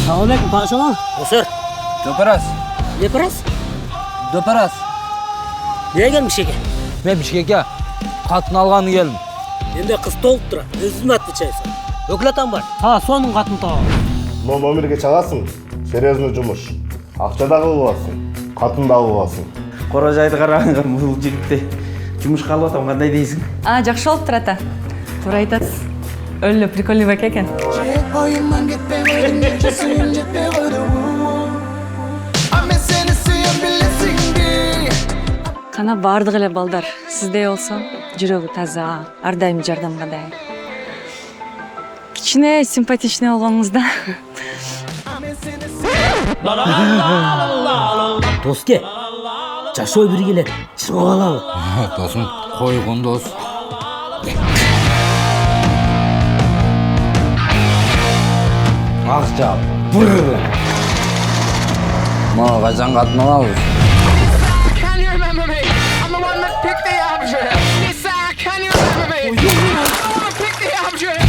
Assalamualaikum Pak Somon. Sir. Дөпірас. Ne parası? Дөпірас. Nereye gelmiş eke? Мен Бішкекке қатын алғаны келдім. Endi kız толып тұра. Өзім отвечайсың. Өкіл атам бар. Ha, соның қатын тауып. Но номерге чағасың, серьезный жұмыш. Ақша да қылып аласың, қатын да алып аласың. Қоражайды қарағанға бұл жігітте жұмысқа алып атам қандай дейсің? Жақсы болып тұр ата. Тура айтасыз. Өлі прикольный бәк екен. Қана бардық эле балдар. Сіздей болса, жүрегі таза, ардайым жардамға дайын. Кичине симпатичный болғаныңызда. Доске. Жашой бір келеді. Шығып алалы. Досым, қойғын дос. Ақша, бір. Маған қашан қатын аламыз? Can you remember me? I'm the one that picked the object. Yes, I can you remember me? I'm the one that picked the object.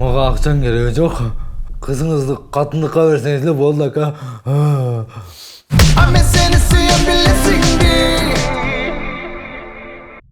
Маған ақшаң керегі жоқ. Қызыңызды қатындыққа берсеңіз де болды ака. I'm missing to see a blessing.